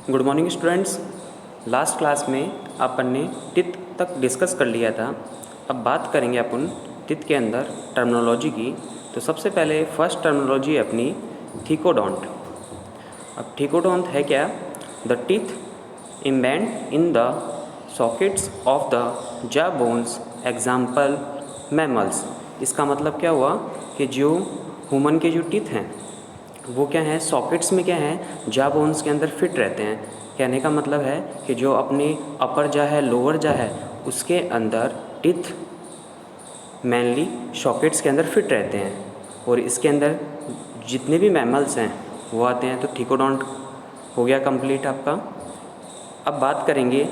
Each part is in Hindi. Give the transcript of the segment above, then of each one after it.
Good morning students. Last class में अपन ने टिथ तक डिस्कस कर लिया था। अब बात करेंगे अपन टिथ के अंदर टर्मिनोलॉजी की। तो सबसे पहले फर्स्ट टर्मिनोलॉजी है अपनी थिकोडोंट। अब थिकोडोंट है क्या? The teeth embed in the sockets of the जा बोन्स, एग्जाम्पल मैमल्स। इसका मतलब क्या हुआ कि जो ह्यूमन के जो टीथ हैं वो क्या है, सॉकेट्स में क्या है, जा बोन्स के अंदर फिट रहते हैं। कहने का मतलब है कि जो अपनी अपर जा है, लोअर जा है, उसके अंदर टिथ मेनली सॉकेट्स के अंदर फिट रहते हैं। और इसके अंदर जितने भी मैमल्स हैं वो आते हैं। तो थिकोडोंट हो गया कंप्लीट आपका। अब बात करेंगे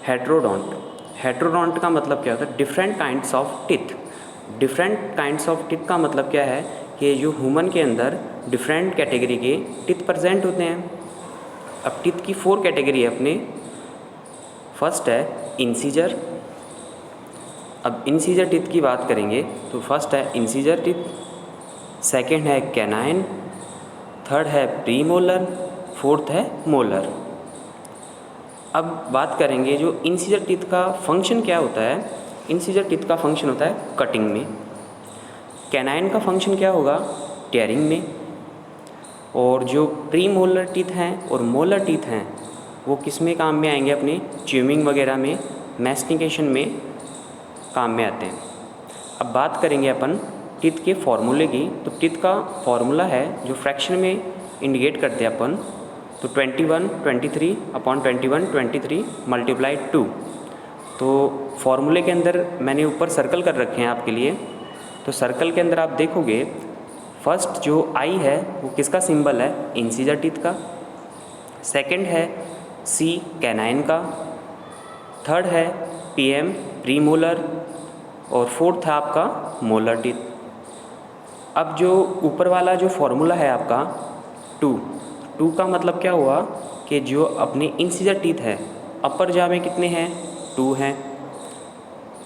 हेट्रोडोंट। हेट्रोडोंट का मतलब क्या होता है? Different kinds of teeth. Different kinds of teeth का मतलब क्या है कि जो ह्यूमन के अंदर डिफरेंट कैटेगरी के टिथ प्रेजेंट होते हैं। अब टिथ की 4 कैटेगरी है अपने। फर्स्ट है इंसीजर। अब इंसीजर टिथ की बात करेंगे तो फर्स्ट है इंसीजर टिथ, सेकंड है कैनाइन, थर्ड है प्रीमोलर, फोर्थ है मोलर। अब बात करेंगे जो इंसीजर टिथ का फंक्शन क्या होता है। इंसीजर टिथ का फंक्शन होता है कटिंग में। कैनाइन का फंक्शन क्या होगा? टेयरिंग में। और जो प्री मोलर टीथ हैं और मोलर टीथ हैं वो किस में काम में आएंगे? अपने च्यूइंग वगैरह में, मैस्टिकेशन में काम में आते हैं। अब बात करेंगे अपन टीथ के फॉर्मूले की। तो टीथ का फॉर्मूला है जो फ्रैक्शन में इंडिकेट करते हैं अपन, तो 21 23 अपॉन 21 23 मल्टीप्लाई 2। तो फॉर्मूले के अंदर मैंने ऊपर सर्कल कर रखे हैं आपके लिए। तो सर्कल के अंदर आप देखोगे फर्स्ट जो आई है वो किसका सिंबल है? इंसीजर टीथ का। सेकंड है सी कैनाइन का। थर्ड है पीएम प्रीमोलर। और फोर्थ है आपका मोलर टीथ। अब जो ऊपर वाला जो फॉर्मूला है आपका 2 का मतलब क्या हुआ कि जो अपने इंसीजर टीथ है अपर जा में कितने हैं? 2 हैं।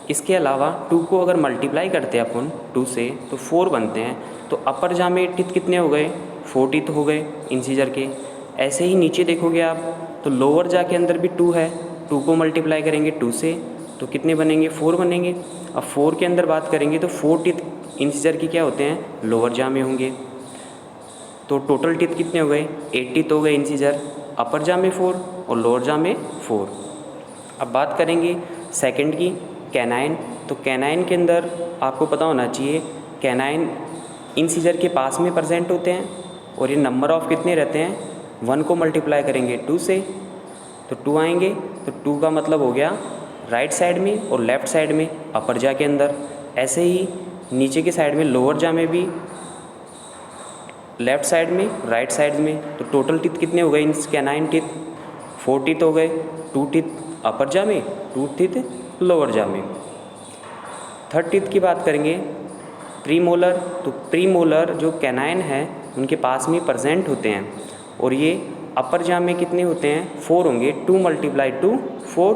इसके अलावा 2 को अगर मल्टीप्लाई करते हैं अपन 2 से तो 4 बनते हैं। तो अपर जा में टिथ कितने हो गए? 4 टिथ हो गए इंसीजर के। ऐसे ही नीचे देखोगे आप तो लोअर जा के अंदर भी 2 है। 2 को मल्टीप्लाई करेंगे 2 से तो कितने बनेंगे? 4 बनेंगे। अब 4 के अंदर बात करेंगे तो 4 टिथ इंसीजर की क्या होते हैं? लोअर जा में होंगे। तो टोटल टिथ कितने हो गए? 8 टिथ हो गए इंसीजर। अपर जा में 4 और लोअर जा में 4। अब बात करेंगे सेकंड की कैनाइन। तो कैनाइन के अंदर आपको पता होना चाहिए कैनाइन इंसीजर के पास में प्रेजेंट होते हैं। और ये नंबर ऑफ कितने रहते हैं? 1 को मल्टीप्लाई करेंगे 2 से तो 2 आएंगे। तो 2 का मतलब हो गया राइट साइड में और लेफ़्ट साइड में अपर जा के अंदर। ऐसे ही नीचे के साइड में लोअर जा में भी लेफ़्ट साइड में राइट साइड में। तो टोटल टिथ कितने हो गए इन कैनाइन टिथ? 4 टिथ हो गए। 2 टिथ अपर जा में, 2 टिथ लोअर जा में। थर्ड टिथ की बात करेंगे प्रीमोलर। तो प्रीमोलर जो कैनाइन है उनके पास में प्रेजेंट होते हैं। और ये अपर जा में कितने होते हैं? 4 होंगे। 2 मल्टीप्लाई 2 4।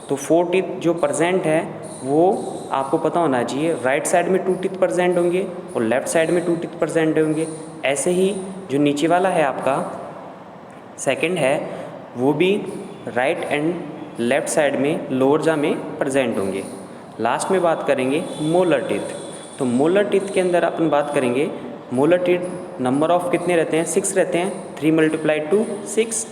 तो 4 टिथ जो प्रेजेंट है वो आपको पता होना चाहिए राइट साइड में 2 टिथ प्रेजेंट होंगे और लेफ़्ट साइड में 2 टिथ प्रेजेंट होंगे। ऐसे ही जो नीचे वाला है आपका सेकंड है वो भी राइट एंड लेफ़्ट साइड में लोअर जा में प्रेजेंट होंगे। लास्ट में बात करेंगे मोलर टिथ। तो मोलर टिथ के अंदर अपन बात करेंगे मोलर टिथ नंबर ऑफ कितने रहते हैं? 6 रहते हैं। 3 मल्टीप्लाई 2 6।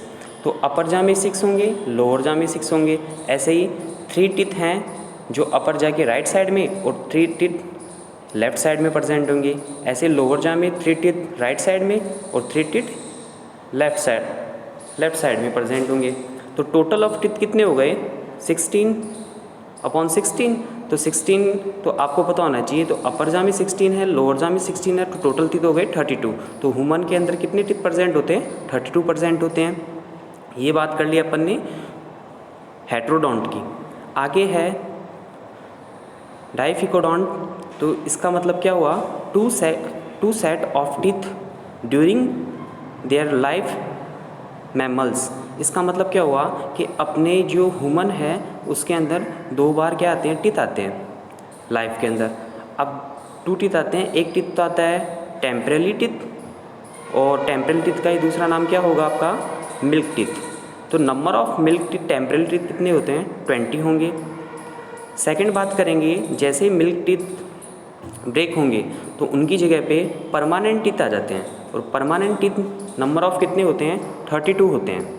तो अपर जा में 6 होंगे, लोअर जा में 6 होंगे। ऐसे ही 3 टिथ हैं जो अपर जा के राइट साइड में और 3 टिथ लेफ़्ट साइड में प्रेजेंट होंगे। ऐसे लोअर जा में 3 टिथ राइट साइड में और 3 टिथ लेफ़्ट साइड में प्रेजेंट होंगे। तो टोटल ऑफ टिथ कितने हो गए? 16 अपॉन 16। तो 16 तो आपको पता होना चाहिए। तो अपर जा में 16 है, लोअर जा में 16 है, तो टोटल टिथ हो गए 32। तो ह्यूमन के अंदर कितने टिथ प्रेजेंट होते हैं? 32 प्रेजेंट होते हैं। ये बात कर ली अपन ने हेट्रोडोंट की। आगे है डाइफिकोडोंट। तो इसका मतलब क्या हुआ? Two set of teeth during their life mammals. इसका मतलब क्या हुआ कि अपने जो ह्यूमन है उसके अंदर 2 बार क्या आते हैं? टिथ आते हैं लाइफ के अंदर। अब 2 टिथ आते हैं। एक टिथ तो आता है टेम्पररी टिथ और टेम्पररी टिथ का ही दूसरा नाम क्या होगा आपका? Milk teeth. तो number of milk teeth temporary teeth कितने होते हैं, 20 होंगे। सेकंड बात करेंगे, जैसे ही मिल्क टीथ ब्रेक होंगे तो उनकी जगह पे परमानेंट टीथ आ जाते हैं, और परमानेंट टीथ नंबर ऑफ कितने होते हैं, 32 होते हैं।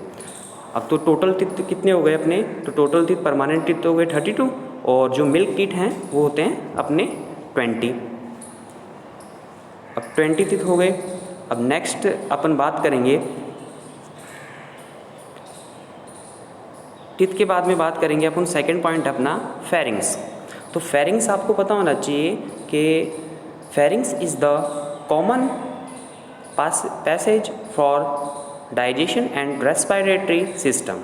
अब तो टोटल टीथ कितने हो गए अपने, तो टोटल टीथ परमानेंट टीथ हो गए 32, और जो मिल्क टीथ हैं वो होते हैं अपने 20। अब 20 टीथ हो गए। अब नेक्स्ट अपन बात करेंगे टीथ के बाद में बात करेंगे अपन सेकंड पॉइंट अपना फेरिंग्स। तो फेरिंग्स आपको पता होना चाहिए कि pharynx is the common passage for digestion and respiratory system.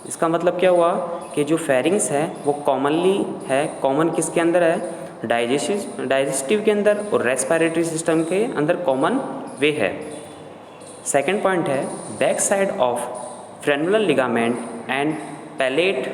इसका मतलब क्या हुआ कि जो फेरिंग्स है वो कॉमनली है, कॉमन किसके अंदर है, डाइजेस्टिव के अंदर, और रेस्पिरेटरी सिस्टम के अंदर कॉमन वे है। सेकंड पॉइंट है back side of frenular ligament and palate.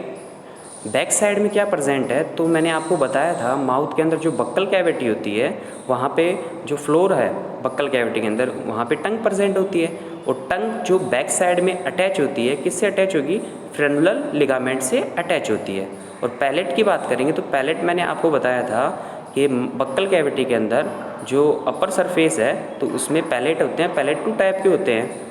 Back side में क्या प्रेजेंट है, तो मैंने आपको बताया था माउथ के अंदर जो बक्कल कैविटी होती है वहाँ पे जो फ्लोर है बक्कल कैविटी के अंदर वहाँ पे टंग प्रेजेंट होती है, और टंग जो बैक साइड में अटैच होती है, किससे अटैच होगी, फ्रेनुलर लिगामेंट से अटैच होती है। और पैलेट की बात करेंगे तो पैलेट मैंने आपको बताया था कि बक्कल कैविटी के अंदर जो अपर सरफेस है तो उसमें पैलेट होते हैं। पैलेट 2 टाइप के होते हैं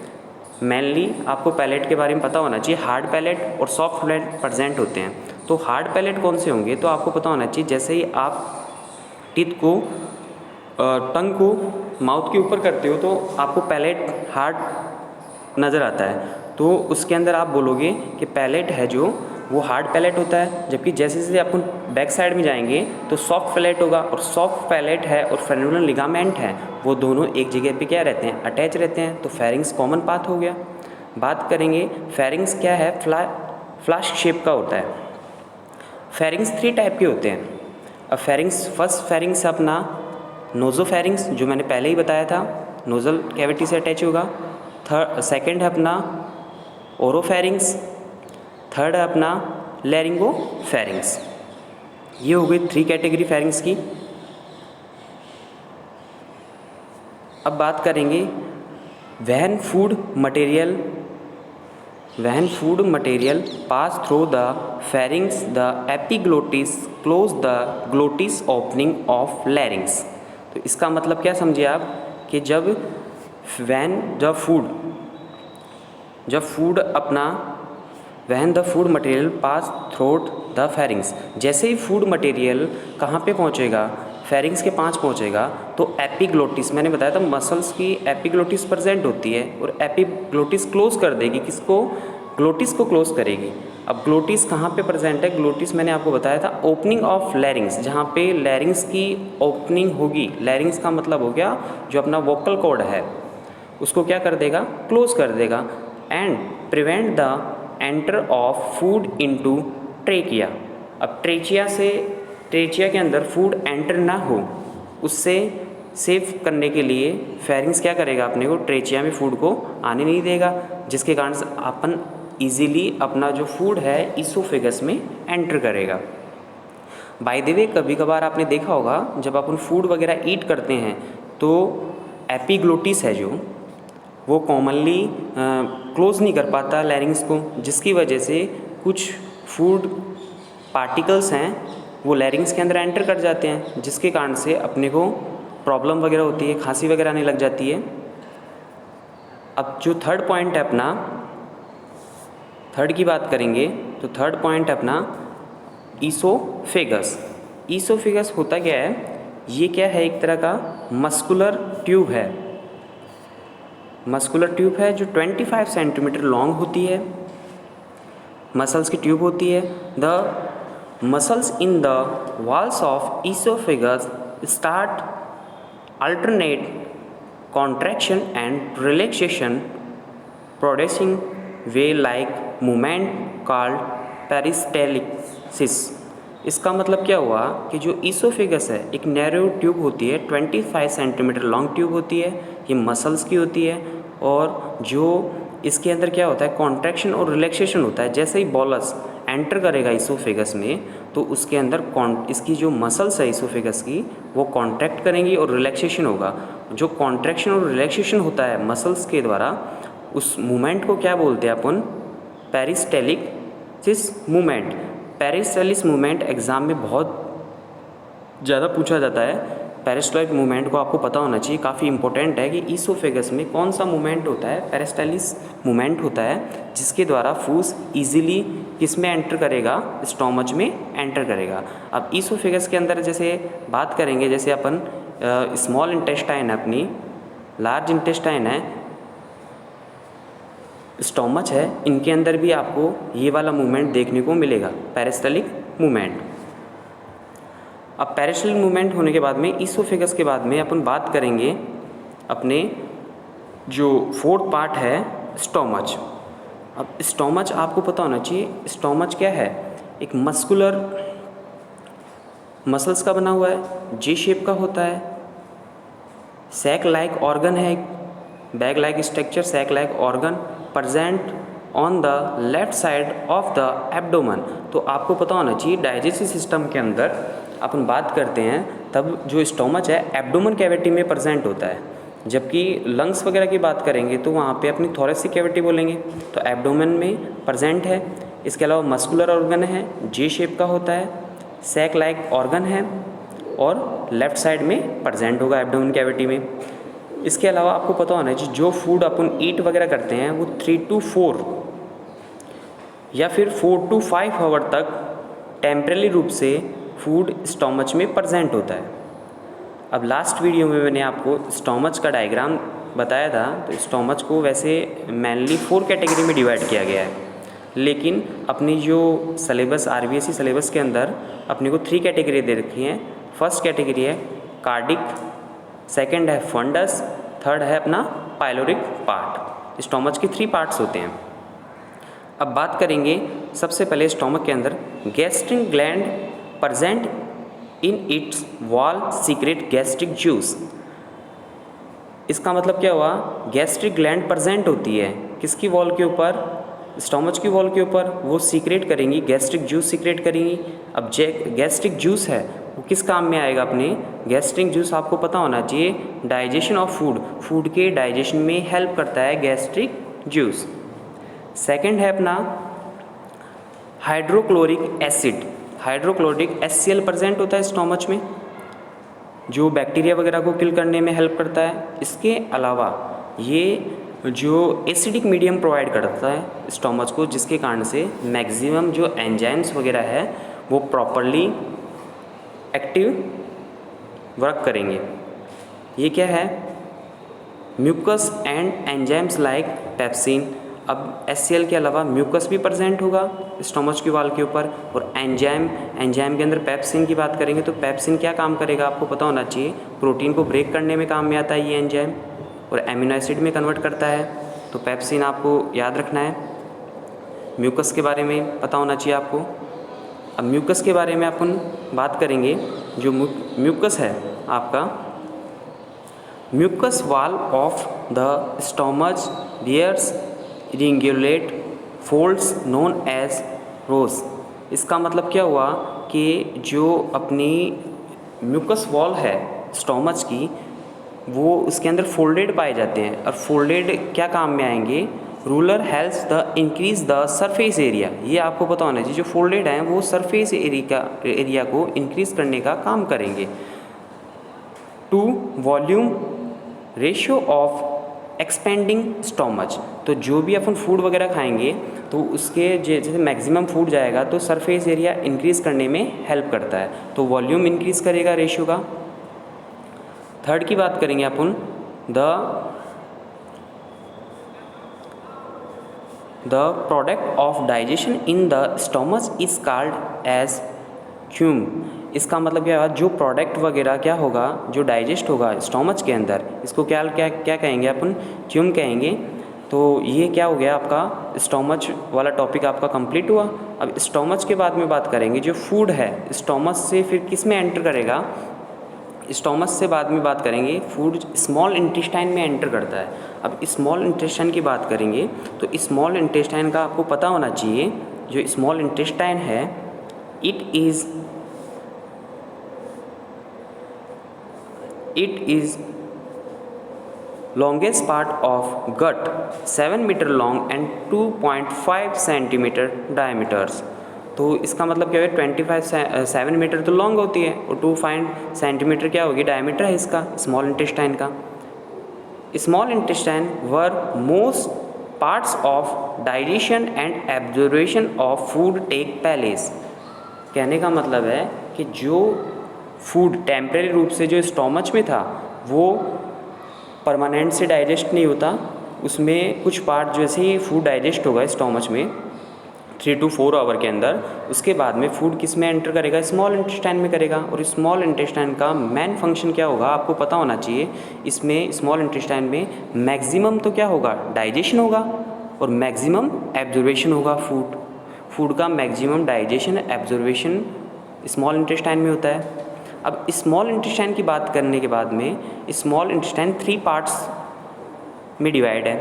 मेनली, आपको पैलेट के बारे में पता होना चाहिए, हार्ड पैलेट और सॉफ्ट पैलेट प्रेजेंट होते हैं। तो हार्ड पैलेट कौन से होंगे, तो आपको पता होना चाहिए जैसे ही आप टीथ को टंग को माउथ के ऊपर करते हो तो आपको पैलेट हार्ड नज़र आता है, तो उसके अंदर आप बोलोगे कि पैलेट है जो वो हार्ड पैलेट होता है। जबकि जैसे जैसे आप बैक साइड में जाएंगे तो सॉफ्ट पैलेट होगा, और सॉफ्ट पैलेट है और फ्रेनुलर लिगामेंट है वो दोनों एक जगह पे क्या रहते हैं, अटैच रहते हैं। तो फेरिंग्स कॉमन पाथ हो गया। बात करेंगे फेरिंग्स क्या है, फ्लास्क शेप का होता है। फेरिंग्स 3 टाइप के होते हैं। अब फेरिंग्स, फर्स्ट फेरिंग्स अपना नोज़ोफेरिंग्स जो मैंने पहले ही बताया था, नोज़ल कैविटी से अटैच होगा। सेकंड है अपना ओरोफेरिंग्स, थर्ड है अपना लैरिंगोफेरिंग्स। ये हो गई 3 कैटेगरी फेरिंग्स की। अब बात करेंगे when food material pass through the pharynx the epiglottis close the glottis opening of लैरिंग्स। तो इसका मतलब क्या समझे आप कि जब the food material pass through the pharynx, जैसे ही फूड मटेरियल कहाँ पे पहुँचेगा, फेरिंग्स के पास पहुँचेगा तो एपिग्लोटिस, मैंने बताया था मसल्स की एपिग्लोटिस प्रेजेंट होती है, और एपिग्लोटिस क्लोज कर देगी किसको, ग्लोटिस को क्लोज करेगी। अब ग्लोटिस कहाँ पे प्रेजेंट है, ग्लोटिस मैंने आपको बताया था ओपनिंग ऑफ लैरिंग्स, जहाँ पे लैरिंग्स की ओपनिंग होगी। लैरिंग्स का मतलब हो गया जो अपना वोकल कॉर्ड है उसको क्या कर देगा, क्लोज कर देगा, and prevent the enter of food into trachea. अब ट्रेचिया के अंदर फूड एंटर ना हो, उससे सेव करने के लिए फेरिंग्स क्या करेगा, अपने को ट्रेचिया में फूड को आने नहीं देगा, जिसके कारण से अपन इजीली अपना जो फूड है इसोफेगस में एंटर करेगा। बाय द वे कभी कभार आपने देखा होगा जब अपन फूड वगैरह ईट करते हैं तो एपिग्लोटिस है जो वो कॉमनली क्लोज नहीं कर पाता लैरिंग्स को, जिसकी वजह से कुछ फूड पार्टिकल्स हैं वो लैरिंग्स के अंदर एंटर कर जाते हैं, जिसके कारण से अपने को प्रॉब्लम वगैरह होती है, खांसी वगैरह आने लग जाती है। अब जो थर्ड पॉइंट है अपना, थर्ड की बात करेंगे तो थर्ड पॉइंट है अपना ईसोफेगस। ईसोफेगस होता क्या है, ये क्या है, एक तरह का मस्कुलर ट्यूब है। मस्कुलर ट्यूब है जो 25 सेंटीमीटर लॉन्ग होती है, मसल्स की ट्यूब होती है। The muscles in the walls of oesophagus start alternate contraction and relaxation producing wave like movement called peristalsis। इसका मतलब क्या हुआ कि जो ईसोफेगस है एक नैरो ट्यूब होती है, 25 सेंटीमीटर लॉन्ग ट्यूब होती है, ये मसल्स की होती है, और जो इसके अंदर क्या होता है कॉन्ट्रैक्शन और रिलैक्सेशन होता है। जैसे ही बॉलस एंटर करेगा ईसोफेगस में तो उसके अंदर इसकी जो मसल्स है ईसोफेगस की वो कॉन्ट्रैक्ट करेंगी और रिलैक्सेशन होगा। जो कॉन्ट्रैक्शन और रिलैक्सेशन होता है मसल्स के द्वारा, उस मूवमेंट को क्या बोलते हैं अपन, पेरिस्टेलिस मूवमेंट। पेरिस्टेलिस मूवमेंट एग्ज़ाम में बहुत ज़्यादा पूछा जाता है। पेरिस्टलिक मूवमेंट को आपको पता होना चाहिए, काफ़ी इंपॉर्टेंट है कि ईसोफेगस में कौन सा मूवमेंट होता है। पेरिस्टेलिस मूवमेंट होता है जिसके द्वारा फूस इजीली किस में एंटर करेगा, स्टोमच में एंटर करेगा। अब ईसोफेगस के अंदर जैसे बात करेंगे, जैसे अपन स्मॉल इंटेस्टाइन है अपनी, लार्ज इंटेस्टाइन है, स्टोमच है, इनके अंदर भी आपको ये वाला मूवमेंट देखने को मिलेगा, पेरिस्टेलिक मूवमेंट। अब पेरिस्टेलिक मूवमेंट होने के बाद में ईसोफेगस के बाद में अपन बात करेंगे अपने जो फोर्थ पार्ट है, स्टोमच। अब स्टोमच आपको पता होना चाहिए, स्टोमच क्या है, एक मस्कुलर मसल्स का बना हुआ है, जे शेप का होता है, सैक लाइक ऑर्गन है, bag like structure, sac like organ present on the left side of the abdomen. तो आपको पता होना चाहिए डाइजेस्टिव सिस्टम के अंदर अपन बात करते हैं तब जो स्टोमच है एब्डोमेन कैविटी में प्रेजेंट होता है, जबकि लंग्स वगैरह की बात करेंगे तो वहाँ पे अपनी थोरेसिक कैविटी बोलेंगे, तो एब्डोमेन में प्रेजेंट है। इसके अलावा मस्कुलर ऑर्गन है, जे शेप का होता है, सैक लाइक ऑर्गन है और लेफ्ट साइड में प्रेजेंट होगा एब्डोमेन कैविटी में। इसके अलावा आपको पता होना चाहिए जो फूड अपन ईट वगैरह करते हैं वो 3 to 4 या फिर 4 to 5 आवर तक टेम्परेरी रूप से फूड स्टोमच में प्रेजेंट होता है। अब लास्ट वीडियो में मैंने आपको स्टोमच का डायग्राम बताया था, तो स्टोमच को वैसे मेनली 4 कैटेगरी में डिवाइड किया गया है, लेकिन अपनी जो सिलेबस आरबीएसई सिलेबस के अंदर अपने को 3 कैटेगरी दे रखी हैं। फर्स्ट कैटेगरी है कार्डिक, सेकंड है फंडस, थर्ड है अपना पाइलोरिक पार्ट। स्टोमच के 3 पार्ट्स होते हैं। अब बात करेंगे सबसे पहले स्टोमक के अंदर gastric gland present in its wall secret gastric juice. इसका मतलब क्या हुआ, गैस्ट्रिक ग्लैंड प्रेजेंट होती है किसकी वॉल के ऊपर, स्टोमच की वॉल के ऊपर, वो सीक्रेट करेंगी, गैस्ट्रिक जूस सीक्रेट करेंगी। अब गैस्ट्रिक जूस है वो किस काम में आएगा अपने, गैस्ट्रिक जूस आपको पता होना चाहिए डाइजेशन ऑफ फूड, फूड के डाइजेशन में हेल्प करता है गैस्ट्रिक जूस। सेकंड है अपना hydrochloric acid, hydrochloric HCl present होता है स्टोमच में, जो बैक्टीरिया वगैरह को किल करने में हेल्प करता है। इसके अलावा ये जो एसिडिक मीडियम प्रोवाइड करता है स्टोमच को, जिसके कारण से मैक्सिमम जो एंजाइम्स वगैरह है वो प्रॉपरली एक्टिव वर्क करेंगे। ये क्या है, mucus and enzymes like pepsin. अब HCl के अलावा म्यूकस भी प्रेजेंट होगा स्टोमच की वॉल के ऊपर, और एंजाइम के अंदर पेप्सिन की बात करेंगे तो पेप्सिन क्या काम करेगा आपको पता होना चाहिए, प्रोटीन को ब्रेक करने में काम में आता है ये एंजाइम, और एमिनो एसिड में कन्वर्ट करता है, तो पेप्सिन आपको याद रखना है। म्यूकस के बारे में पता होना चाहिए आपको। अब म्यूकस के बारे में अपन बात करेंगे, जो म्यूकस है आपका, mucus wall of the stomach bears irregular folds known as rugae. इसका मतलब क्या हुआ कि जो अपनी म्यूकस वॉल है स्टोमच की, वो उसके अंदर फोल्डेड पाए जाते हैं, और फोल्डेड क्या काम में आएंगे, ruler helps the increase the surface area. ये आपको पता होना चाहिए, जो फोल्डेड हैं वो सरफेस एरिया को इंक्रीज करने का काम करेंगे। 2 volume ratio of expanding stomach. तो जो भी अपन फूड वगैरह खाएंगे तो उसके जैसे मैक्सिमम फूड जाएगा तो सरफेस एरिया इंक्रीज़ करने में हेल्प करता है, तो वॉल्यूम इंक्रीज़ करेगा रेशियो का। थर्ड की बात करेंगे अपन, the product of digestion in the stomach is called as chyme. इसका मतलब क्या होगा, जो प्रोडक्ट वगैरह क्या होगा जो डाइजेस्ट होगा स्टोमच के अंदर, इसको क्या क्या क्या कहेंगे अपन, च्यूम कहेंगे। तो ये क्या हो गया आपका, स्टोमच वाला टॉपिक आपका कंप्लीट हुआ। अब स्टोमच के बाद में बात करेंगे जो फूड है स्टोमच से फिर किस में एंटर करेगा, स्टोमच से बाद में बात करेंगे, फूड स्मॉल इंटेस्टाइन में एंटर करता है। अब स्मॉल इंटेस्टाइन की बात करेंगे तो स्मॉल इंटेस्टाइन का आपको पता होना चाहिए, जो स्मॉल इंटेस्टाइन है it is longest part of gut 7 metre long and 2.5 centimetre diameters. तो इसका मतलब क्या है 7 मीटर तो लॉन्ग होती है और 2.5 सेंटीमीटर क्या होगी डायमीटर है इसका स्मॉल इंटेस्टाइन का। Small intestine where most parts of digestion and absorption of food take place. कहने का मतलब है कि जो फूड टेम्परेरी रूप से जो स्टोमच में था वो परमानेंट से डाइजेस्ट नहीं होता, उसमें कुछ पार्ट जैसे ही फूड डाइजेस्ट होगा स्टोमच में 3 to 4 आवर के अंदर, उसके बाद में फूड किस में एंटर करेगा स्मॉल इंटेस्टाइन में करेगा। और स्मॉल इंटेस्टाइन का मेन फंक्शन क्या होगा आपको पता होना चाहिए। इसमें स्मॉल इंटेस्टाइन में मैक्सिमम तो क्या होगा डाइजेशन होगा और मैक्सिमम एब्जॉर्प्शन होगा। फूड का maximum digestion absorption small intestine में होता है। अब स्मॉल इंटेस्टाइन की बात करने के बाद में स्मॉल इंटेस्टाइन 3 पार्ट्स में डिवाइड है।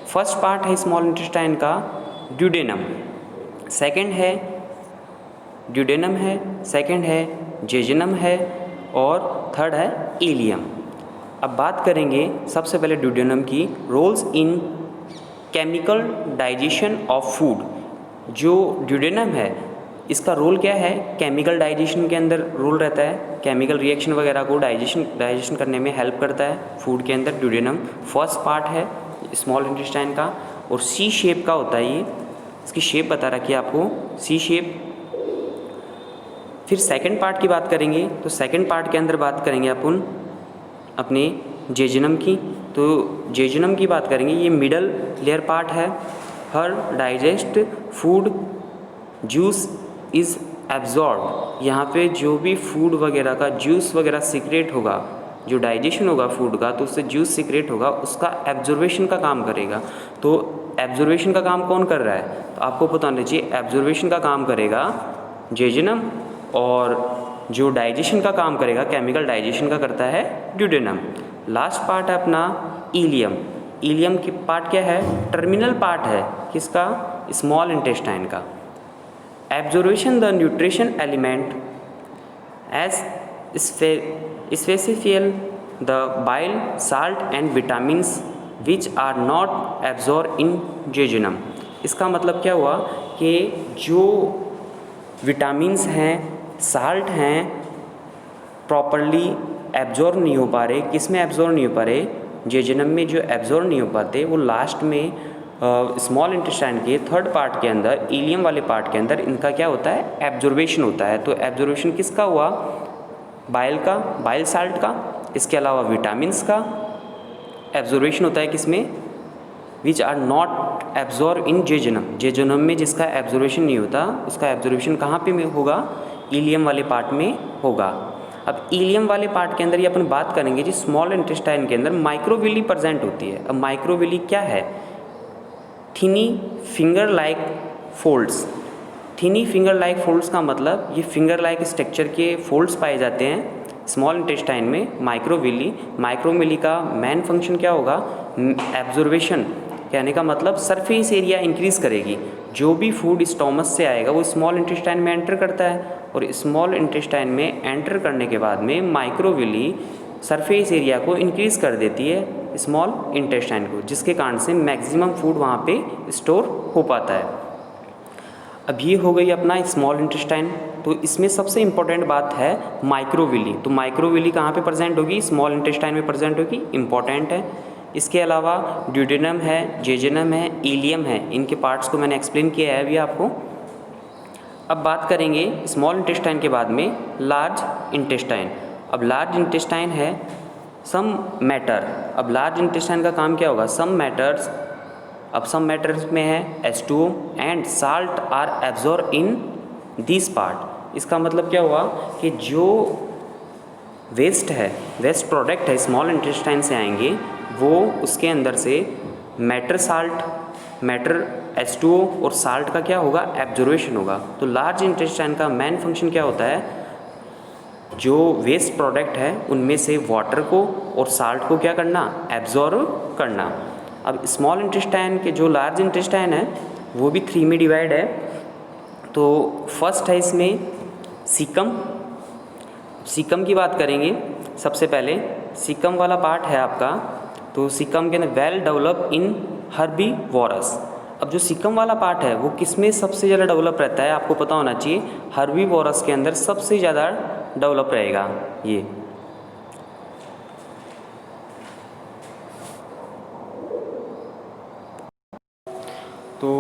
फर्स्ट पार्ट है स्मॉल इंटेस्टाइन का ड्यूडेनम, सेकंड है ड्यूडेनम है, सेकंड है जेजुनम है और थर्ड है इलियम। अब बात करेंगे सबसे पहले ड्यूडेनम की roles in chemical digestion of food. जो ड्यूडेनम है इसका रोल क्या है केमिकल डाइजेशन के अंदर रोल रहता है, केमिकल रिएक्शन वगैरह को डाइजेशन करने में हेल्प करता है फूड के अंदर। ड्यूडेनम फर्स्ट पार्ट है स्मॉल इंटेस्टाइन का और सी शेप का होता है ये, इसकी शेप बता रखी है आपको सी शेप। फिर सेकंड पार्ट की बात करेंगे तो सेकंड पार्ट के अंदर बात करेंगे अपन अपने जेजुनम की। तो जेजुनम की बात करेंगे, ये मिडल लेयर पार्ट है। हर digest food juice is absorb. यहाँ पे जो भी फूड वगैरह का जूस वगैरह सीक्रेट होगा, जो डाइजेशन होगा फूड का तो उससे जूस सीक्रेट होगा, उसका एब्जॉर्बेशन का काम करेगा। तो एब्जॉर्बेशन का काम कौन कर रहा है तो आपको पता होना चाहिए एब्जॉर्बेशन का काम करेगा जेजुनम और जो डाइजेशन का काम करेगा केमिकल डाइजेशन का करता है ड्यूडेनम। लास्ट पार्ट है अपना इलियम। इलियम की पार्ट क्या है टर्मिनल पार्ट है किसका स्मॉल इंटेस्टाइन का। Absorption the nutrition element especially the bile salt and vitamins which are not absorb in jejunum. इसका मतलब क्या हुआ कि जो विटामिन्स हैं साल्ट हैं प्रॉपरली एब्जॉर्ब नहीं हो पा रहे। किस में एब्जॉर्ब नहीं हो पा रहे जेजुनम में, जो एब्जॉर्ब नहीं हो पाते वो लास्ट में स्मॉल इंटेस्टाइन के थर्ड पार्ट के अंदर इलियम वाले पार्ट के अंदर इनका क्या होता है एब्जॉर्बेशन होता है। तो एब्जॉर्बेशन किसका हुआ बाइल का, बाइल साल्ट का, इसके अलावा विटामिन्स का एब्जॉर्बेशन होता है किसमें which are not absorb in jejunum. Jejunum में जिसका एब्जॉर्बेशन नहीं होता उसका एब्जॉर्बेशन कहाँ पे में होगा इलियम वाले पार्ट में होगा। अब इलियम वाले पार्ट के अंदर ये अपन बात करेंगे जी स्मॉल इंटेस्टाइन के अंदर माइक्रोविली प्रेजेंट होती है। अब माइक्रोविली क्या है tiny finger like folds. Tiny finger like folds का मतलब ये फिंगर लाइक स्ट्रक्चर के फोल्ड्स पाए जाते हैं स्मॉल इंटेस्टाइन में माइक्रोविली। माइक्रोविली का मेन फंक्शन क्या होगा एब्जॉर्बेशन, कहने का मतलब सरफेस एरिया इंक्रीज़ करेगी। जो भी फूड स्टोमस से आएगा वो स्मॉल इंटेस्टाइन में एंटर करता है और स्मॉल इंटेस्टाइन में एंटर करने के बाद में माइक्रोविली सरफेस एरिया को इंक्रीज़ कर देती है स्मॉल इंटेस्टाइन को, जिसके कारण से मैक्सिमम फूड वहाँ पे स्टोर हो पाता है। अब ये हो गई अपना स्मॉल इंटेस्टाइन। तो इसमें सबसे इम्पॉर्टेंट बात है माइक्रोविली। तो माइक्रोविली कहाँ पे प्रेजेंट होगी स्मॉल इंटेस्टाइन में प्रेजेंट होगी, इम्पॉर्टेंट है। इसके अलावा ड्यूडेनम है, जेजुनम है, इलियम है, इनके पार्ट्स को मैंने एक्सप्लेन किया है अभी आपको। अब बात करेंगे स्मॉल इंटेस्टाइन के बाद में लार्ज इंटेस्टाइन। अब लार्ज इंटेस्टाइन है सम मैटर। अब लार्ज इंटेस्टाइन का काम क्या होगा सम मैटर्स। अब सम मैटर्स में है H2O and salt are absorb in this part. इसका मतलब क्या हुआ कि जो वेस्ट है, वेस्ट प्रोडक्ट है स्मॉल इंटेस्टाइन से आएंगे वो उसके अंदर से मैटर साल्ट, मैटर H2O और साल्ट का क्या होगा एब्जॉर्बेशन होगा। तो लार्ज इंटेस्टाइन का मेन फंक्शन क्या होता है जो वेस्ट प्रोडक्ट है उनमें से वाटर को और साल्ट को क्या करना एब्जॉर्ब करना। अब स्मॉल इंटेस्टाइन के जो लार्ज इंटेस्टाइन है वो भी 3 में डिवाइड है। तो फर्स्ट है इसमें सीकम। सीकम की बात करेंगे सबसे पहले। सीकम वाला पार्ट है आपका तो सीकम के अंदर वेल डेवलप इन हर्बीवोरस। अब जो सीकम वाला पार्ट है वो किस में सबसे ज़्यादा डेवलप रहता है, आपको पता होना चाहिए, हर्बीवोरस के अंदर सबसे ज़्यादा डेवलप रहेगा ये। तो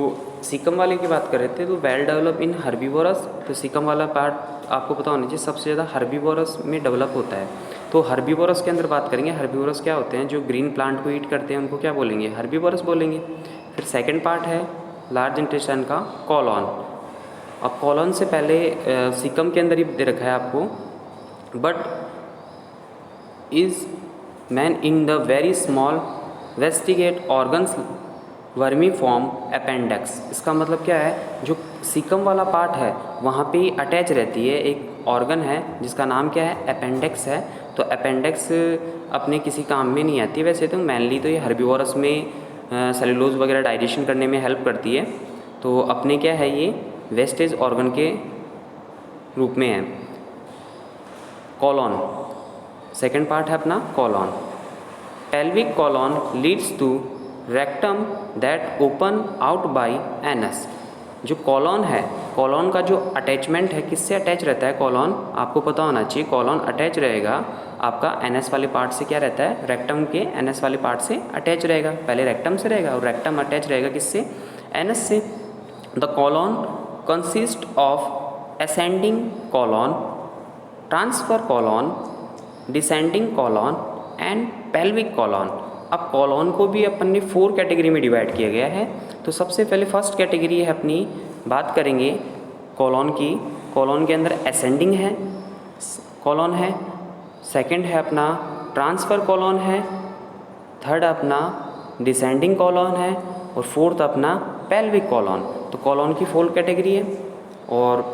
सीकम वाले की बात कर रहे थे, तो वेल डेवलप इन हर्बीवोरस, तो सीकम वाला पार्ट आपको पता होना चाहिए सबसे ज़्यादा हर्बीवोरस में डेवलप होता है। तो हर्बीवोरस के अंदर बात करेंगे, हर्बीवोरस क्या होते हैं, जो ग्रीन प्लांट को ईट करते हैं उनको क्या बोलेंगे, हर्बीवोरस बोलेंगे। फिर सेकंड पार्ट है लार्ज इंटेस्टाइन का कॉलॉन। अब कॉलॉन से पहले सीकम के अंदर ही दे रखा है आपको, but is man in the very small vestigial organs vermiform appendix. इसका मतलब क्या है, जो सीकम वाला पार्ट है वहाँ पे ही अटैच रहती है एक ऑर्गन है जिसका नाम क्या है, अपेंडेक्स है। तो अपेंडेक्स अपने किसी काम में नहीं आती, वैसे तो मेनली तो ये हर्बीवोरस में सेलुलोज वगैरह डाइजेशन करने में हेल्प करती है। तो अपने क्या है, ये वेस्टेज ऑर्गन के रूप में है। कॉलॉन, सेकेंड पार्ट है अपना colon. Pelvic colon leads to rectum that open out by anus. जो कॉलॉन है, कॉलॉन का जो अटैचमेंट है, किससे अटैच रहता है कॉलॉन, आपको पता होना चाहिए। कॉलॉन अटैच रहेगा आपका एनएस वाले पार्ट से, क्या रहता है, रेक्टम के एनएस वाले पार्ट से अटैच रहेगा। पहले रेक्टम से रहेगा और रेक्टम अटैच रहेगा किससे, एनएस से। The colon consist of ascending colon, transfer colon, descending colon and pelvic colon. अब कॉलॉन को भी अपन ने 4 कैटेगरी में डिवाइड किया गया है। तो सबसे पहले फर्स्ट कैटेगरी है अपनी, बात करेंगे कॉलॉन की। कॉलॉन के अंदर असेंडिंग है कॉलॉन है, सेकंड है अपना ट्रांसफ़र कॉलॉन है, थर्ड अपना डिसेंडिंग कॉलॉन है और फोर्थ अपना पेल्विक कॉलॉन। तो कॉलॉन की 4 कैटेगरी है। और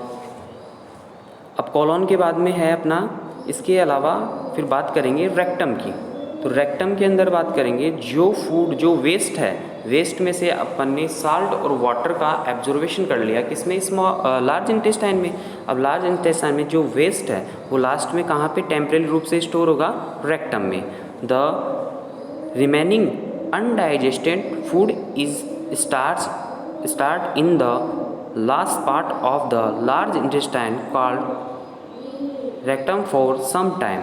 अब कॉलॉन के बाद में है अपना, इसके अलावा फिर बात करेंगे रेक्टम की। तो रेक्टम के अंदर बात करेंगे जो फूड, जो वेस्ट है, वेस्ट में से अपन ने साल्ट और वाटर का एब्जॉर्वेशन कर लिया, किसमें, लार्ज इंटेस्टाइन में। अब लार्ज इंटेस्टाइन में जो वेस्ट है वो लास्ट में कहाँ पे टेम्परेरी रूप से स्टोर होगा, रेक्टम में। The remaining undigested food is start in the last part of the large intestine called rectum for some time.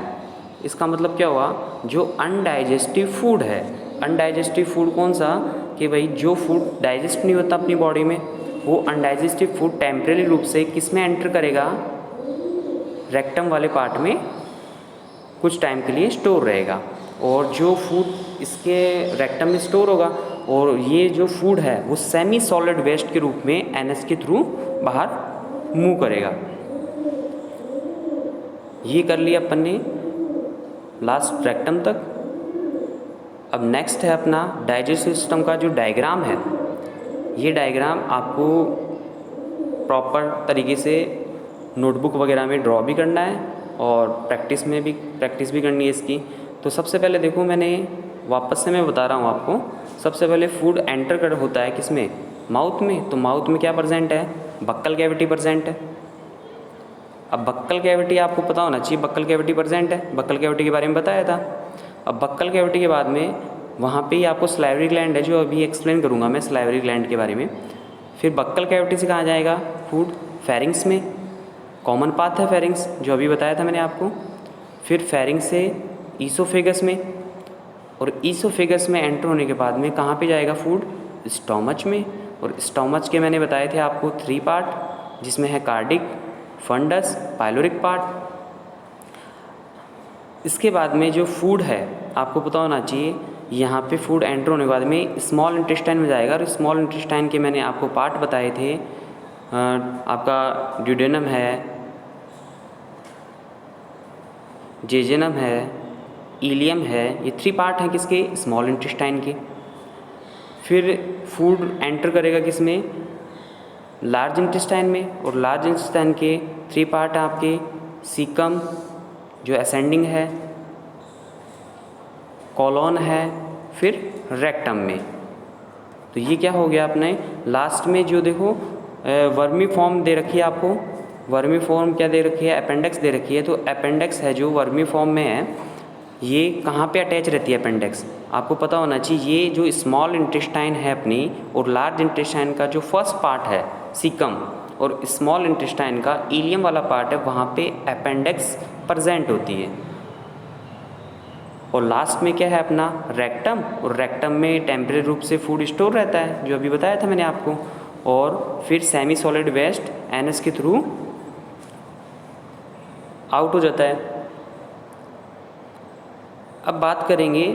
इसका मतलब क्या हुआ, जो अनडाइजेस्टिव फूड है, अनडाइजेस्टिव फूड कौन सा, कि भाई जो फूड डाइजेस्ट नहीं होता अपनी बॉडी में, वो अनडाइजेस्टिव फूड टेम्परेरी रूप से किस में एंटर करेगा, रेक्टम वाले पार्ट में कुछ टाइम के लिए स्टोर रहेगा। और जो फूड इसके रेक्टम में स्टोर होगा, और ये जो फूड है वो सेमी सॉलिड वेस्ट के रूप में एनएस के थ्रू बाहर मूव करेगा। ये कर लिया अपन ने लास्ट रेक्टम तक। अब नेक्स्ट है अपना डाइजेस्टिव सिस्टम का जो डायग्राम है। ये डायग्राम आपको प्रॉपर तरीके से नोटबुक वगैरह में ड्रॉ भी करना है और प्रैक्टिस भी करनी है इसकी। तो सबसे पहले देखो, मैंने वापस से मैं बता रहा हूँ आपको, सबसे पहले फूड एंटर कर होता है किसमें, माउथ में। तो माउथ में क्या प्रेजेंट है, बक्कल कैविटी प्रेजेंट है। अब बक्कल कैविटी आपको पता होना चाहिए, बक्कल कैविटी प्रेजेंट है, बक्कल कैविटी के बारे में बताया था। अब बक्कल कैविटी के बाद में वहाँ पे ही आपको सलाइवरी ग्लैंड है, जो अभी एक्सप्लेन करूँगा मैं सलाइवरी ग्लैंड के बारे में। फिर बक्कल कैविटी से कहाँ जाएगा फूड, फेरिंग्स में, कॉमन पाथ है फेरिंग्स, जो अभी बताया था मैंने आपको। फिर फेरिंग्स से ईसोफेगस में, और ईसोफेगस में एंटर होने के बाद में कहाँ पे जाएगा फूड, स्टोमच में। और स्टोमच के मैंने बताए थे आपको 3 पार्ट, जिसमें है कार्डिक, फंडस, पाइलोरिक पार्ट। इसके बाद में जो फूड है आपको पता होना चाहिए, यहाँ पे फूड एंटर होने के बाद में स्मॉल इंटेस्टाइन में जाएगा। और स्मॉल इंटेस्टाइन के मैंने आपको पार्ट बताए थे, आपका ड्यूडेनम है, जेजेनम है, इलियम है। ये 3 पार्ट हैं किसके, स्मॉल इंटेस्टाइन के। फिर फूड एंटर करेगा किसमें, लार्ज इंटेस्टाइन में। और लार्ज इंटेस्टाइन के 3 पार्ट हैं आपके, सीकम जो असेंडिंग है, कॉलॉन है, फिर रेक्टम में। तो ये क्या हो गया अपने लास्ट में, जो देखो वर्मी फॉर्म दे रखी है आपको, वर्मी फॉर्म क्या दे रखी है, अपेंडेक्स दे रखी है। तो अपेंडेक्स है जो वर्मी फॉर्म में है, ये कहाँ पे अटैच रहती है अपेंडेक्स, आपको पता होना चाहिए ये जो स्मॉल इंटेस्टाइन है अपनी और लार्ज इंटेस्टाइन का जो फर्स्ट पार्ट है सीकम और स्मॉल इंटेस्टाइन का इलियम वाला पार्ट है, वहाँ पे अपेंडिक्स प्रेजेंट होती है। और लास्ट में क्या है अपना रेक्टम, और रेक्टम में टेम्परेरी रूप से फूड स्टोर रहता है, जो अभी बताया था मैंने आपको। और फिर सेमी सॉलिड वेस्ट एनएस के थ्रू आउट हो जाता है। अब बात करेंगे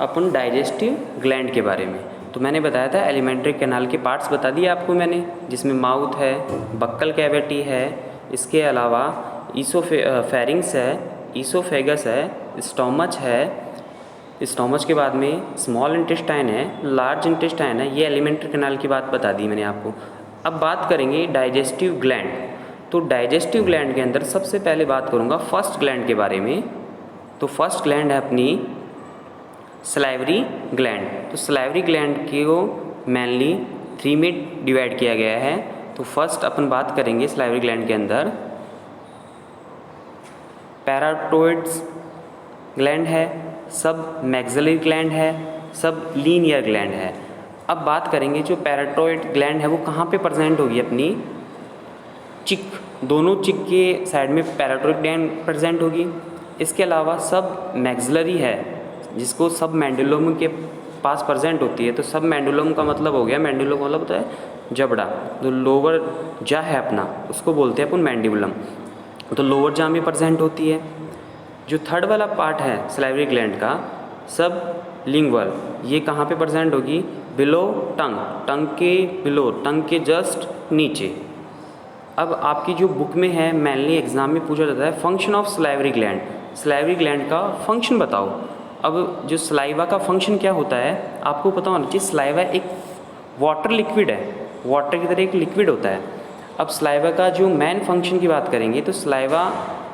अपन डाइजेस्टिव ग्लैंड के बारे में। तो मैंने बताया था एलिमेंट्री कैनाल के पार्ट्स बता दिए आपको मैंने, जिसमें माउथ है, बक्कल कैविटी है, इसके अलावा फेरिंग्स है, ईसोफेगस है, स्टोमच है, स्टोमच के बाद में स्मॉल इंटेस्टाइन है, लार्ज इंटेस्टाइन है। ये एलिमेंट्री कैनाल की बात बता दी मैंने आपको। अब बात करेंगे डाइजेस्टिव ग्लैंड। तो डाइजेस्टिव ग्लैंड के अंदर सबसे पहले बात करूँगा फर्स्ट ग्लैंड के बारे में। तो फर्स्ट ग्लैंड है अपनी सलाइवरी ग्लैंड। तो सलाइवरी ग्लैंड को मेनली 3 में डिवाइड किया गया है। तो फर्स्ट अपन बात करेंगे सलाइवरी ग्लैंड के अंदर पैराटोइड्स ग्लैंड है, सब मैक्सिलरी ग्लैंड है, सब लीनियर ग्लैंड है। अब बात करेंगे जो पैराटोइड ग्लैंड है वो कहाँ पे प्रेजेंट होगी अपनी चिक, दोनों चिक के साइड में पैराटोइड ग्लैंड प्रेजेंट होगी। इसके अलावा सब मैक्सिलरी है जिसको सब मैंडुलम के पास प्रेजेंट होती है। तो सब मैंडुलम का मतलब हो गया, मैंडुलम मतलब होता है जबड़ा, जो लोअर जा है अपना उसको बोलते हैं अपन मैंडिबुलम। तो लोअर जा में प्रेजेंट होती है। जो थर्ड वाला पार्ट है सलाइवरी ग्लैंड का सब लिंगुअल, ये कहाँ पे प्रेजेंट होगी बिलो टंग, टंग के बिलो, टंग के जस्ट नीचे। अब आपकी जो बुक में है मेनली एग्जाम में पूछा जाता है function of salivary gland, salivary gland का फंक्शन बताओ। अब जो सलाइवा का फंक्शन क्या होता है आपको पता होना चाहिए। सलाइवा एक वाटर लिक्विड है, वाटर की तरह एक लिक्विड होता है। अब सलाइवा का जो मेन फंक्शन की बात करेंगे तो सलाइवा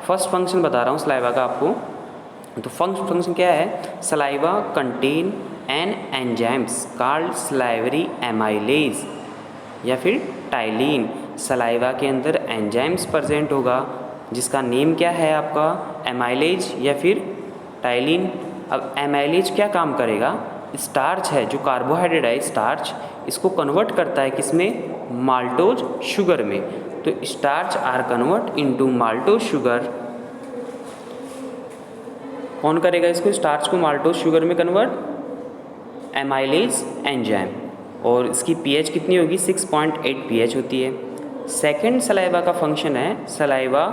फर्स्ट फंक्शन बता रहा हूँ सलाइवा का आपको। तो फर्स्ट फंक्शन क्या है, saliva contain an enzymes called salivary amylase या फिर टाइलिन। सलाइवा के अंदर एंजाइम्स प्रेजेंट होगा जिसका नेम क्या है आपका एमाइलेज या फिर टाइलिन। अब एमाइलेज क्या काम करेगा, स्टार्च है जो कार्बोहाइड्रेट है स्टार्च, इसको कन्वर्ट करता है किसमें माल्टोज शुगर में। तो starch are convert into maltose sugar. कौन करेगा इसको, स्टार्च को माल्टोज शुगर में कन्वर्ट, एमाइलेज एंजाइम। और इसकी पीएच कितनी होगी 6.8 पीएच होती है। सेकेंड सलाइवा का फंक्शन है saliva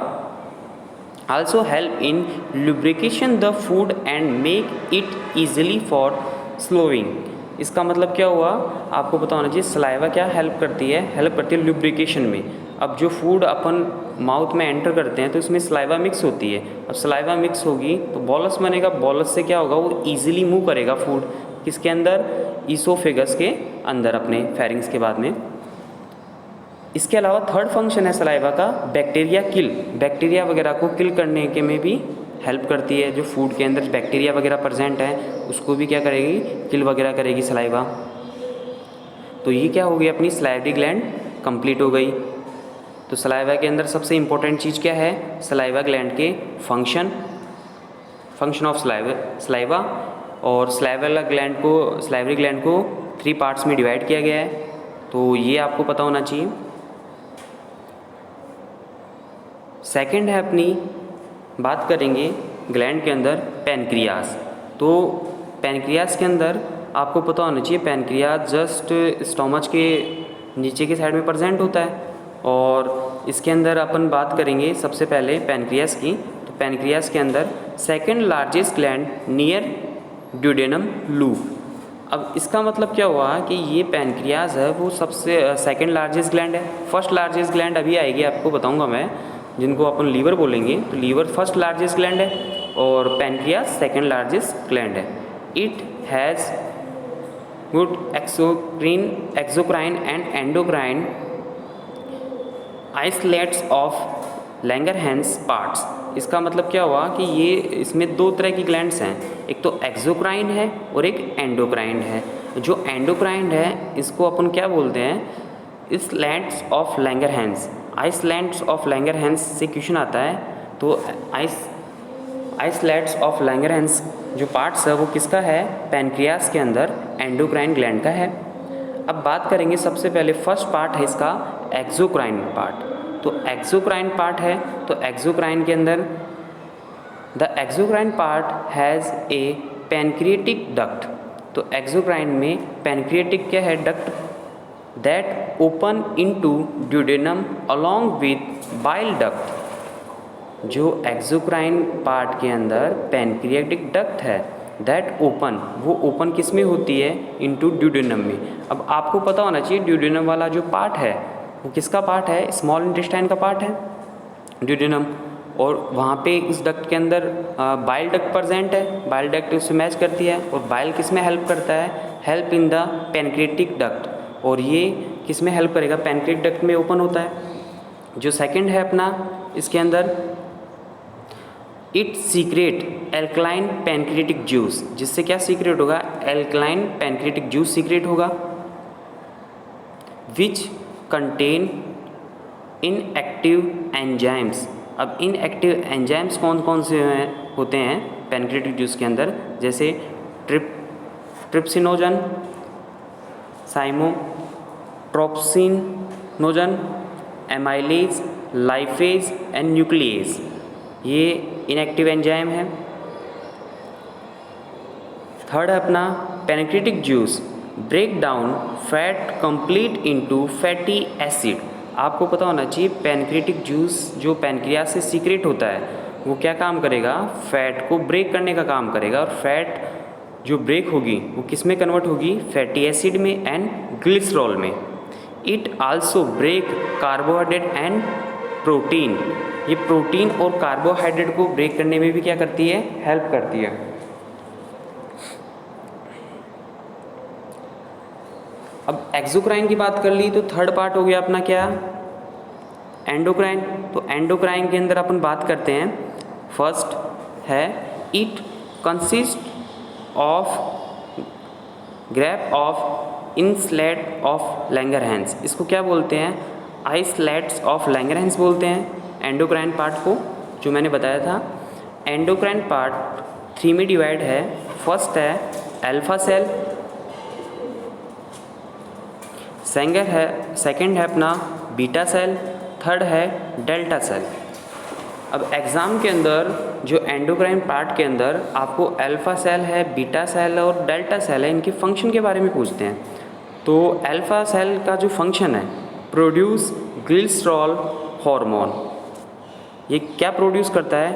also help in lubrication the food and make it easily for swallowing। इसका मतलब क्या हुआ आपको पता होना चाहिए। सलाइवा क्या हेल्प करती है, हेल्प करती है लुब्रिकेशन में। अब जो फूड अपन माउथ में एंटर करते हैं तो इसमें सलाइवा मिक्स होती है। अब सलाइवा मिक्स होगी तो बॉलस बनेगा, बॉलस से क्या होगा वो ईजिली मूव करेगा फूड किसके अंदर, ईसोफेगस के अंदर अपने फेरिंग्स के बाद में। इसके अलावा थर्ड फंक्शन है सलाइवा का बैक्टीरिया किल, बैक्टीरिया वगैरह को किल करने के में भी हेल्प करती है। जो फूड के अंदर बैक्टीरिया वगैरह प्रेजेंट है उसको भी क्या करेगी, किल वगैरह करेगी सलाइवा। तो ये क्या हो गई अपनी सलाइवरी ग्लैंड कंप्लीट हो गई। तो सलाइवा के अंदर सबसे इम्पोर्टेंट चीज़ क्या है, सलाइवा ग्लैंड के फंक्शन ऑफ सलाइवा। और सलाइवरी ग्लैंड को 3 पार्ट्स में डिवाइड किया गया है। तो ये आपको पता होना चाहिए। सेकंड है अपनी बात करेंगे ग्लैंड के अंदर पैनक्रियास। तो पैनक्रियास के अंदर आपको पता होना चाहिए पैनक्रियास जस्ट स्टोमच के नीचे के साइड में प्रेजेंट होता है। और इसके अंदर अपन बात करेंगे सबसे पहले पैनक्रियास की। तो पैनक्रियास के अंदर second largest gland near duodenum loop. अब इसका मतलब क्या हुआ कि ये पैनक्रियास है वो सबसे सेकंड लार्जेस्ट ग्लैंड है। फर्स्ट लार्जेस्ट ग्लैंड अभी आएगी आपको बताऊंगा मैं, जिनको अपन लीवर बोलेंगे। तो लीवर फर्स्ट लार्जेस्ट ग्लैंड है और पैनक्रियास सेकंड लार्जेस्ट ग्लैंड है। It has good exocrine and endocrine islets of Langerhans parts. इसका मतलब क्या हुआ कि ये इसमें 2 तरह की ग्लैंड्स हैं, एक तो एक्सोक्राइन है और एक एंडोक्राइन है। जो एंडोक्राइन है इसको अपन क्या बोलते हैं, islands of Langerhans. Islands of Langerhans से क्वेश्चन आता है। तो आइसलैंड्स ऑफ लैंगरहैंस जो पार्ट्स है वो किसका है, पैनक्रियास के अंदर एंडोक्राइन ग्लैंड का है। अब बात करेंगे सबसे पहले फर्स्ट पार्ट है इसका एक्सोक्राइन पार्ट। तो एक्सोक्राइन पार्ट है, तो एक्सोक्राइन के अंदर the exocrine part has a pancreatic duct. तो एक्सोक्राइन में पैनक्रिएटिक क्या है, duct that open into duodenum along with bile duct. जो एक्सोक्राइन पार्ट के अंदर पैनक्रिएटिक डक्ट है दैट ओपन, वो ओपन किस में होती है, इनटू ड्यूडेनम में। अब आपको पता होना चाहिए ड्यूडेनम वाला जो पार्ट है वो किसका पार्ट है, स्मॉल इंटेस्टाइन का पार्ट है ड्यूडेनम। और वहाँ पे इस डक्ट के अंदर बाइल डक्ट प्रेजेंट है, बाइल डक्ट उससे मैच करती है और बाइल किस में हेल्प करता है, help in the pancreatic duct. और ये किस में हेल्प करेगा, पैनक्रिएटिक डक्ट में ओपन होता है। जो सेकंड है अपना इसके अंदर it secret alkaline pancreatic juice, जिससे क्या सीक्रेट होगा, एल्कलाइन पैनक्रिएटिक जूस सीक्रेट होगा, विच कंटेन इनएक्टिव एंजाइम्स। अब इनएक्टिव एंजाइम्स कौन कौन से होते हैं पैनक्रिएटिक जूस के अंदर, जैसे trypsinogen, chymotrypsinogen, amylase, lipase and nuclease, ये इनएक्टिव एंजाइम है। थर्ड है अपना pancreatic juice break down fat complete into fatty acid. आपको पता होना चाहिए पैनक्रिएटिक जूस जो पैनक्रियास से सीक्रेट होता है वो क्या काम करेगा, फैट को ब्रेक करने का काम करेगा। और फैट जो ब्रेक होगी वो किस में कन्वर्ट होगी, फैटी एसिड में एंड ग्लिसरॉल में। It also break carbohydrate and protein, ये प्रोटीन और कार्बोहाइड्रेट को ब्रेक करने में भी क्या करती है, हेल्प करती है। अब एक्सोक्राइन की बात कर ली तो थर्ड पार्ट हो गया अपना क्या, एंडोक्राइन। तो एंडोक्राइन के अंदर अपन बात करते हैं, फर्स्ट है it consist of group of islet of Langerhans. इसको क्या बोलते हैं, आइसलेट्स ऑफ लैंगरहैंस बोलते हैं एंडोक्राइन पार्ट को, जो मैंने बताया था। एंडोक्राइन पार्ट 3 में डिवाइड है। फर्स्ट है अल्फा सेल, सेकंड है अपना बीटा सेल, थर्ड है डेल्टा सेल। अब एग्ज़ाम के अंदर जो एंडोक्राइन पार्ट के अंदर आपको अल्फा सेल है, बीटा सेल है और डेल्टा सेल है, इनके फंक्शन के बारे में पूछते हैं। तो अल्फा सेल का जो फंक्शन है, प्रोड्यूस ग्लिसरॉल हार्मोन। ये क्या प्रोड्यूस करता है,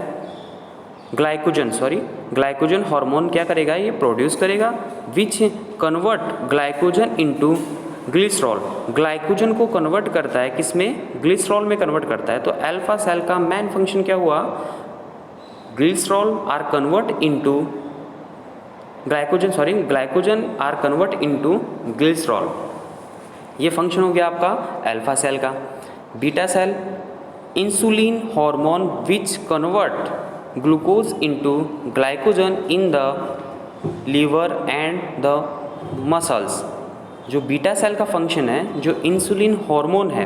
ग्लाइकोजन हार्मोन क्या करेगा, ये प्रोड्यूस करेगा, which convert glycogen into glycerol. Glycogen को कन्वर्ट करता है किसमें, ग्लिसरॉल में कन्वर्ट करता है। तो अल्फा सेल का मेन फंक्शन क्या हुआ, glycerol are convert into glycogen are convert into glycerol, ये फंक्शन हो गया आपका अल्फा सेल का। Beta cell insulin hormone which convert glucose into glycogen in the liver and the muscles. जो बीटा सेल का फंक्शन है, जो इंसुलिन हार्मोन है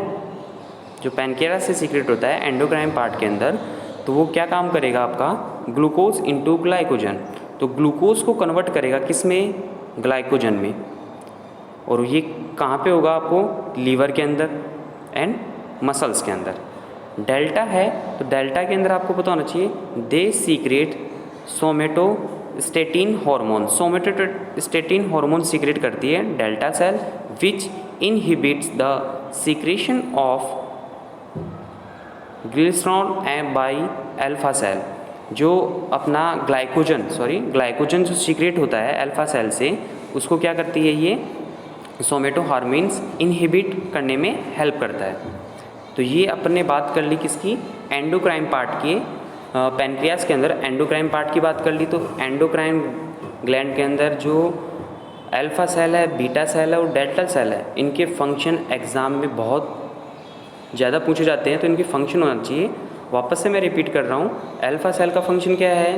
जो पैनक्रियास से सीक्रेट होता है एंडोक्राइन पार्ट के अंदर, तो वो क्या काम करेगा आपका, ग्लूकोज इनटू ग्लाइकोजन। तो ग्लूकोज को कन्वर्ट करेगा किस में, ग्लाइकोजन में। और ये कहाँ पे होगा आपको, लीवर के अंदर एंड मसल्स के अंदर। डेल्टा है, तो डेल्टा के अंदर आपको पता होना चाहिए they secrete somatostatin hormone secrete करती है delta cell, which inhibits the secretion of glycerol and by alpha cell. जो अपना ग्लाइकोजन जो सीक्रेट होता है अल्फा सेल से, उसको क्या करती है, ये सोमेटो हार्मोन्स इनहिबिट करने में हेल्प करता है। तो ये अपने बात कर ली किसकी, एंडोक्राइन पार्ट की, पैनक्रियास के अंदर एंडोक्राइन पार्ट की बात कर ली। तो एंडोक्राइन ग्लैंड के अंदर जो अल्फा सेल है, बीटा सेल है और डेल्टा सेल है, इनके फंक्शन एग्ज़ाम में बहुत ज़्यादा पूछे जाते हैं, तो इनके फंक्शन होना चाहिए। वापस से मैं रिपीट कर रहा हूँ, अल्फा सेल का फंक्शन क्या है,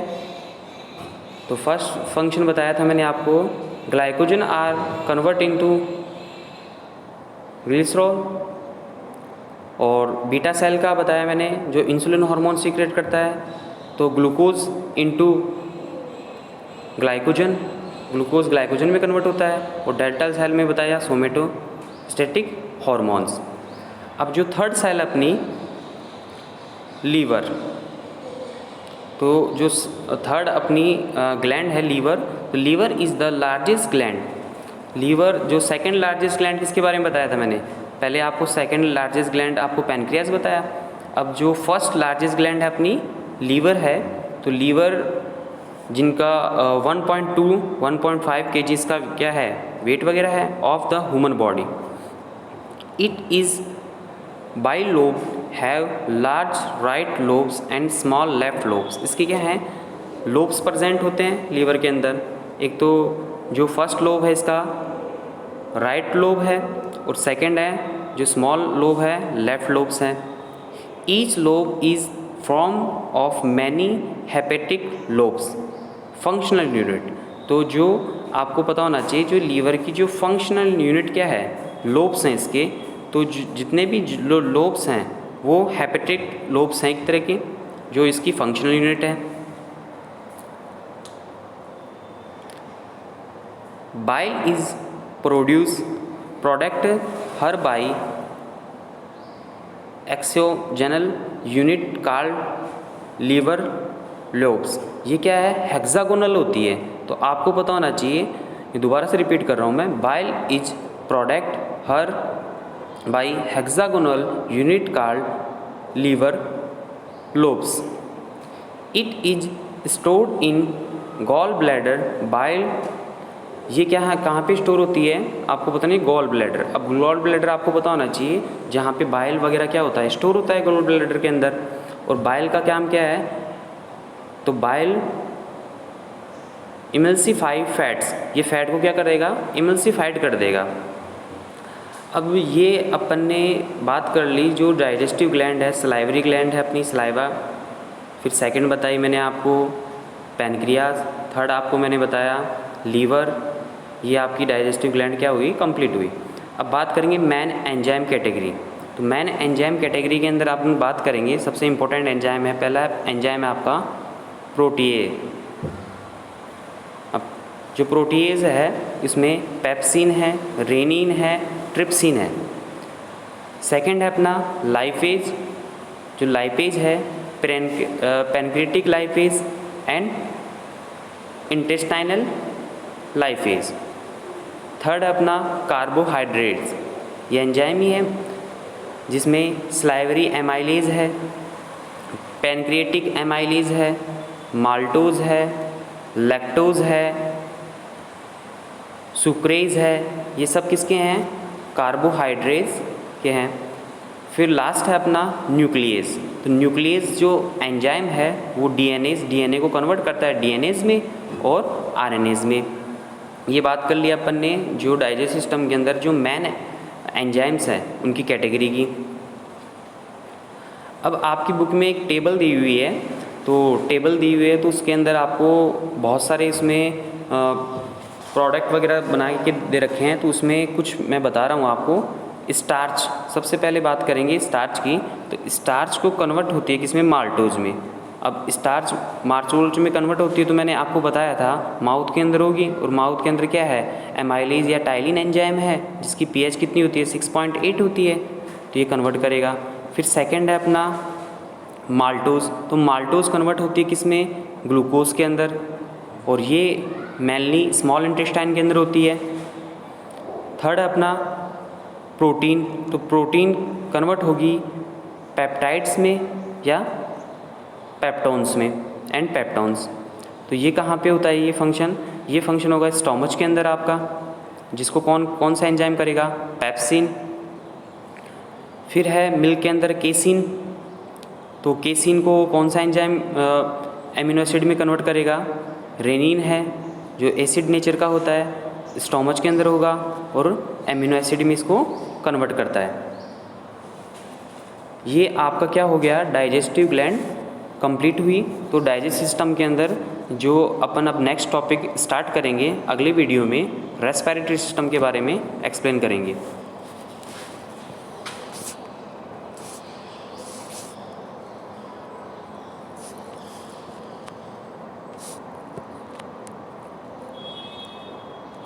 तो फर्स्ट फंक्शन बताया था मैंने आपको, glycogen are convert into glycerol. और बीटा सेल का बताया मैंने, जो इंसुलिन हार्मोन सीक्रेट करता है, तो glucose into glycogen, glucose glycogen में कन्वर्ट होता है। और डेल्टा सेल में बताया सोमेटोस्टेटिक हॉर्मोन्स। अब जो थर्ड सेल अपनी लीवर, तो जो थर्ड अपनी ग्लैंड है लीवर, तो liver is the largest gland. Liver जो सेकंड लार्जेस्ट ग्लैंड किसके बारे में बताया था मैंने? पहले आपको सेकंड लार्जेस्ट ग्लैंड आपको पैनक्रियास बताया। अब जो फर्स्ट लार्जेस्ट ग्लैंड है अपनी लीवर है, तो लीवर जिनका 1.5 kg का क्या है वेट वगैरह है of the human body. It is bilobe, have large right lobes and small left lobes. इसके क्या हैं लोब्स प्रेजेंट होते हैं लीवर के अंदर। एक तो जो फर्स्ट लोब है इसका राइट लोब है, और सेकंड है जो स्मॉल लोब है लेफ्ट लोब्स हैं। Each lobe is form of many hepatic lobes. Functional unit, तो जो आपको पता होना चाहिए जो लीवर की जो फंक्शनल यूनिट क्या है, लोब्स हैं इसके। तो जितने भी लोब्स हैं वो हेपेटिक लोब्स हैं एक तरह के, जो इसकी फंक्शनल यूनिट है। Bile is product her by exogenal unit called liver lobes. ये क्या है हेक्सागोनल होती है। तो आपको पता होना चाहिए, ये दोबारा से रिपीट कर रहा हूँ मैं, bile is product her by hexagonal unit called liver lobes. It is stored in gall bladder. Bile ये क्या है कहाँ पे स्टोर होती है आपको पता नहीं, गॉल ब्लैडर। अब गॉल ब्लैडर आपको पता होना चाहिए जहाँ पे बाइल वगैरह क्या होता है स्टोर होता है गॉल ब्लैडर के अंदर। और बाइल का काम क्या है, तो बाइल इमल्सीफाई फैट्स, ये फैट को क्या करेगा इमल्सीफाइड कर देगा। अब ये अपन ने बात कर ली जो डाइजेस्टिव ग्लैंड है, सलाइवरी ग्लैंड है अपनी सलाइवा। फिर सेकंड बताई मैंने आपको पैनक्रियाज, थर्ड आपको मैंने बताया लीवर। ये आपकी डाइजेस्टिव ग्लैंड क्या हुई कंप्लीट हुई। अब बात करेंगे मेन एंजाइम कैटेगरी। तो मेन एंजाइम कैटेगरी के अंदर आप बात करेंगे सबसे इंपॉर्टेंट एंजाइम है, पहला एंजाइम है आपका प्रोटीएज। अब जो प्रोटीएज है इसमें पेप्सिन है, रेनिन है, ट्रिप्सिन है। सेकंड है अपना लाइपेज, जो लाइपेज है pancreatic lipase and intestinal lipase. Third है अपना कार्बोहाइड्रेट्स, ये एंजाइम ही है जिसमें स्लाइवरी एमाइलेज है, पैनक्रियाटिक एमाइलेज है, माल्टोज है, लैक्टोज है, सुक्रेज है। ये सब किसके हैं कार्बोहाइड्रेट्स के हैं। फिर लास्ट है अपना न्यूक्लियस। तो न्यूक्लियस जो एंजाइम है वो डीएनए को कन्वर्ट करता है डीएनएज में और आरएनएज में। ये बात कर लिया अपन ने जो डाइजेस्ट सिस्टम के अंदर जो मेन एंजाइम्स हैं उनकी कैटेगरी की। अब आपकी बुक में एक टेबल दी हुई है, तो टेबल दी हुई है तो उसके अंदर आपको बहुत सारे इसमें प्रोडक्ट वगैरह बना के दे रखे हैं। तो उसमें कुछ मैं बता रहा हूँ आपको। स्टार्च, सबसे पहले बात करेंगे स्टार्च की। तो स्टार्च को कन्वर्ट होती है किसमें माल्टोज में। अब स्टार्च मार्चोल्ज में कन्वर्ट होती है तो मैंने आपको बताया था माउथ के अंदर होगी। और माउथ के अंदर क्या है एमाइलेज या टाइलिन एंजाइम है जिसकी पीएच कितनी होती है 6.8 होती है, तो ये कन्वर्ट करेगा। फिर सेकंड है अपना माल्टोज। तो माल्टोज कन्वर्ट होती है किसमें ग्लूकोज के अंदर, और ये मेनली स्मॉल इंटेस्टाइन के अंदर होती है। थर्ड है अपना प्रोटीन। तो प्रोटीन कन्वर्ट होगी पेप्टाइड्स में या पेप्टोन्स में एंड पेप्टोन्स। तो ये कहाँ पे होता है ये फंक्शन होगा स्टोमच के अंदर आपका, जिसको कौन सा एंजाइम करेगा पेप्सिन। फिर है मिल्क के अंदर केसिन। तो केसिन को कौन सा एंजाइम एमिनो एसिड में कन्वर्ट करेगा रेनिन है, जो एसिड नेचर का होता है, स्टोमच के अंदर होगा और एमिनो एसिड में इसको कन्वर्ट करता है। ये आपका क्या हो गया डाइजेस्टिव ग्लैंड कंप्लीट हुई। तो डाइजेस्ट सिस्टम के अंदर जो अपन अब नेक्स्ट टॉपिक स्टार्ट करेंगे अगले वीडियो में रेस्पिरेटरी सिस्टम के बारे में एक्सप्लेन करेंगे।